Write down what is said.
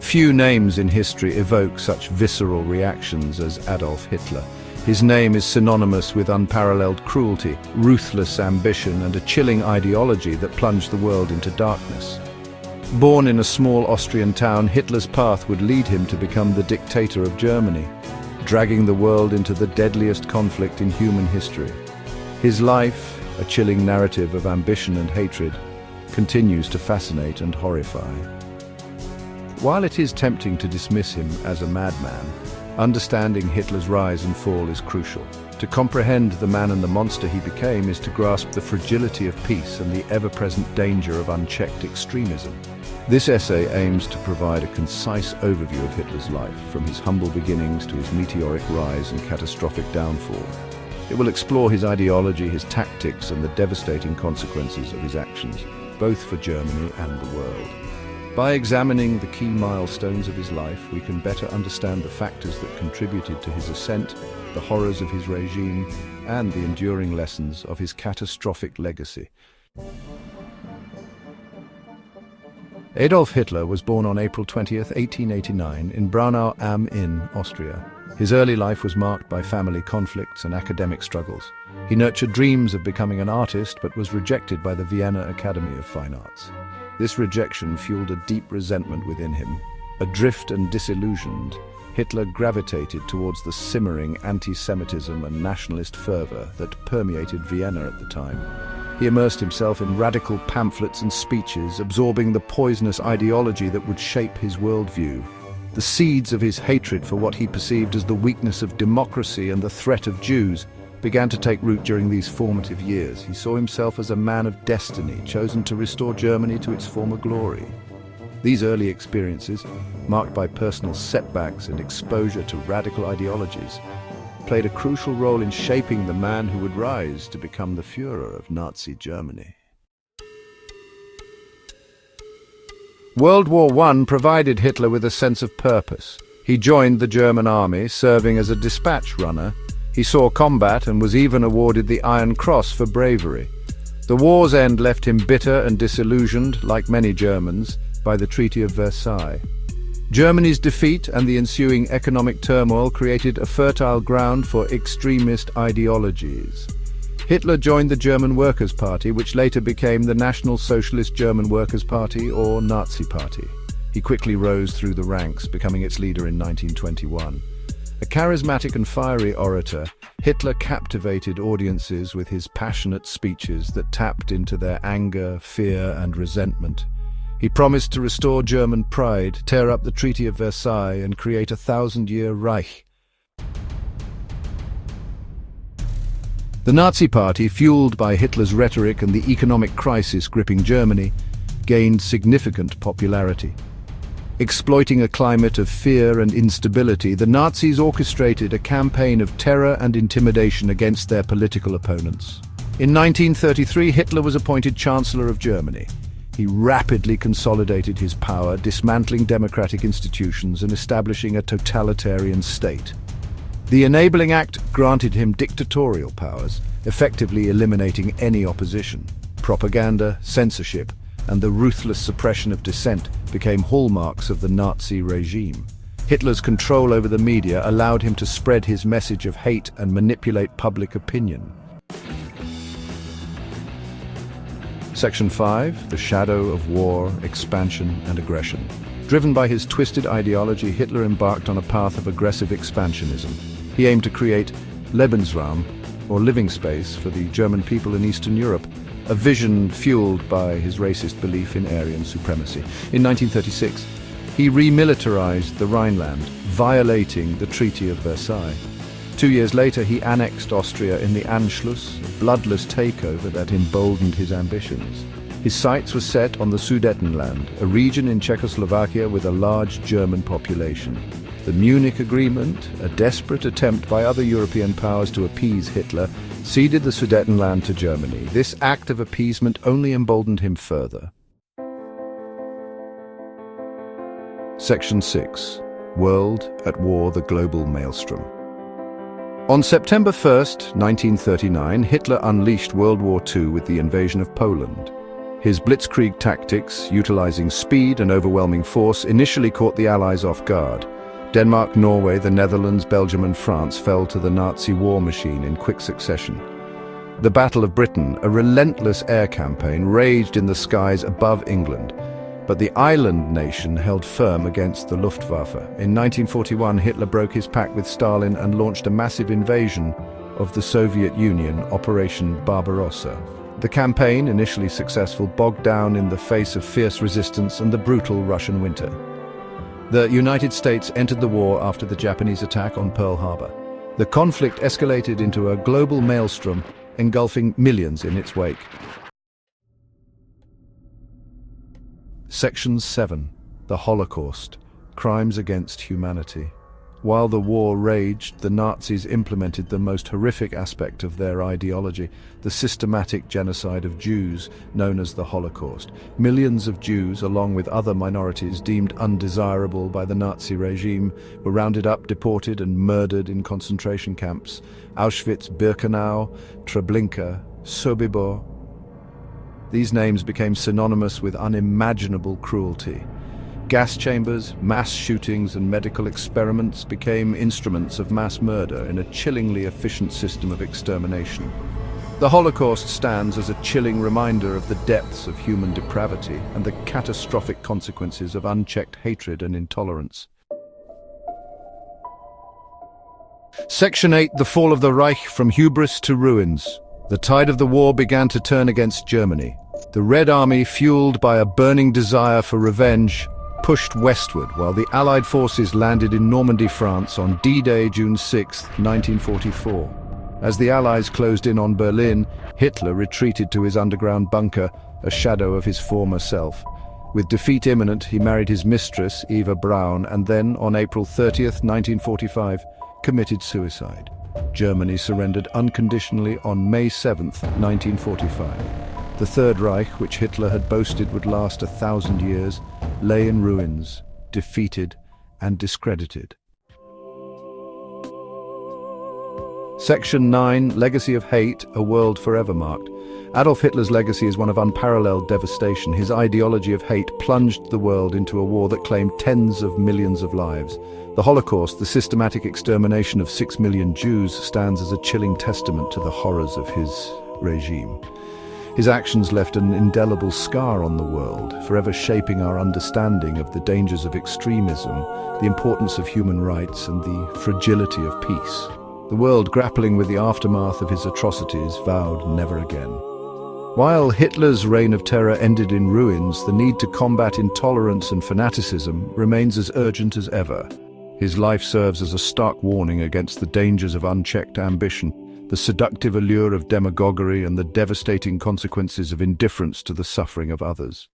Few names in history evoke such visceral reactions as Adolf Hitler. His name is synonymous with unparalleled cruelty, ruthless ambition, and a chilling ideology that plunged the world into darkness. Born in a small Austrian town, Hitler's path would lead him to become the dictator of Germany, dragging the world into the deadliest conflict in human history. His life, a chilling narrative of ambition and hatred, continues to fascinate and horrify. While it is tempting to dismiss him as a madman, understanding Hitler's rise and fall is crucial. To comprehend the man and the monster he became is to grasp the fragility of peace and the ever-present danger of unchecked extremism. This essay aims to provide a concise overview of Hitler's life, from his humble beginnings to his meteoric rise and catastrophic downfall. It will explore his ideology, his tactics, and the devastating consequences of his actions, both for Germany and the world. By examining the key milestones of his life, we can better understand the factors that contributed to his ascent, the horrors of his regime, and the enduring lessons of his catastrophic legacy. Adolf Hitler was born on April 20, 1889, in Braunau am Inn, Austria. His early life was marked by family conflicts and academic struggles. He nurtured dreams of becoming an artist, but was rejected by the Vienna Academy of Fine Arts. This rejection fueled a deep resentment within him. Adrift and disillusioned, Hitler gravitated towards the simmering anti-Semitism and nationalist fervor that permeated Vienna at the time. He immersed himself in radical pamphlets and speeches, absorbing the poisonous ideology that would shape his worldview. The seeds of his hatred for what he perceived as the weakness of democracy and the threat of Jews began to take root during these formative years. He saw himself as a man of destiny, chosen to restore Germany to its former glory. These early experiences, marked by personal setbacks and exposure to radical ideologies, played a crucial role in shaping the man who would rise to become the Führer of Nazi Germany. World War I provided Hitler with a sense of purpose. He joined the German army, serving as a dispatch runner. He saw combat and was even awarded the Iron Cross for bravery. The war's end left him bitter and disillusioned, like many Germans, by the Treaty of Versailles. Germany's defeat and the ensuing economic turmoil created a fertile ground for extremist ideologies. Hitler joined the German Workers' Party, which later became the National Socialist German Workers' Party, or Nazi Party. He quickly rose through the ranks, becoming its leader in 1921. A charismatic and fiery orator, Hitler captivated audiences with his passionate speeches that tapped into their anger, fear, and resentment. He promised to restore German pride, tear up the Treaty of Versailles, and create a 1,000-year Reich. The Nazi Party, fueled by Hitler's rhetoric and the economic crisis gripping Germany, gained significant popularity. Exploiting a climate of fear and instability, the Nazis orchestrated a campaign of terror and intimidation against their political opponents. In 1933, Hitler was appointed Chancellor of Germany. He rapidly consolidated his power, dismantling democratic institutions and establishing a totalitarian state. The Enabling Act granted him dictatorial powers, effectively eliminating any opposition. Propaganda, censorship, and the ruthless suppression of dissent became hallmarks of the Nazi regime. Hitler's control over the media allowed him to spread his message of hate and manipulate public opinion. Section 5. The Shadow of War, Expansion and Aggression. Driven by his twisted ideology, Hitler embarked on a path of aggressive expansionism. He aimed to create Lebensraum, or living space, for the German people in Eastern Europe, a vision fueled by his racist belief in Aryan supremacy. In 1936, he remilitarized the Rhineland, violating the Treaty of Versailles. 2 years later, he annexed Austria in the Anschluss, a bloodless takeover that emboldened his ambitions. His sights were set on the Sudetenland, a region in Czechoslovakia with a large German population. The Munich Agreement, a desperate attempt by other European powers to appease Hitler, ceded the Sudetenland to Germany. This act of appeasement only emboldened him further. Section 6. World at War, the Global Maelstrom. On September 1, 1939, Hitler unleashed World War II with the invasion of Poland. His blitzkrieg tactics, utilizing speed and overwhelming force, initially caught the Allies off guard. Denmark, Norway, the Netherlands, Belgium and France fell to the Nazi war machine in quick succession. The Battle of Britain, a relentless air campaign, raged in the skies above England. But the island nation held firm against the Luftwaffe. In 1941, Hitler broke his pact with Stalin and launched a massive invasion of the Soviet Union, Operation Barbarossa. The campaign, initially successful, bogged down in the face of fierce resistance and the brutal Russian winter. The United States entered the war after the Japanese attack on Pearl Harbor. The conflict escalated into a global maelstrom, engulfing millions in its wake. Section 7. The Holocaust. Crimes against humanity. While the war raged, the Nazis implemented the most horrific aspect of their ideology, the systematic genocide of Jews, known as the Holocaust. Millions of Jews, along with other minorities deemed undesirable by the Nazi regime, were rounded up, deported and murdered in concentration camps. Auschwitz, Birkenau, Treblinka, Sobibor. These names became synonymous with unimaginable cruelty. Gas chambers, mass shootings and medical experiments became instruments of mass murder in a chillingly efficient system of extermination. The Holocaust stands as a chilling reminder of the depths of human depravity and the catastrophic consequences of unchecked hatred and intolerance. Section 8. The Fall of the Reich, from hubris to ruins. The tide of the war began to turn against Germany. The Red Army, fueled by a burning desire for revenge, pushed westward while the Allied forces landed in Normandy, France on D-Day, June 6, 1944. As the Allies closed in on Berlin, Hitler retreated to his underground bunker, a shadow of his former self. With defeat imminent, he married his mistress, Eva Braun, and then, on April 30, 1945, committed suicide. Germany surrendered unconditionally on May 7, 1945. The Third Reich, which Hitler had boasted would last 1,000 years, lay in ruins, defeated and discredited. Section 9. Legacy of Hate, a world forever marked. Adolf Hitler's legacy is one of unparalleled devastation. His ideology of hate plunged the world into a war that claimed tens of millions of lives. The Holocaust, the systematic extermination of 6 million Jews, stands as a chilling testament to the horrors of his regime. His actions left an indelible scar on the world, forever shaping our understanding of the dangers of extremism, the importance of human rights, and the fragility of peace. The world, grappling with the aftermath of his atrocities, vowed never again. While Hitler's reign of terror ended in ruins, the need to combat intolerance and fanaticism remains as urgent as ever. His life serves as a stark warning against the dangers of unchecked ambition, the seductive allure of demagoguery, and the devastating consequences of indifference to the suffering of others.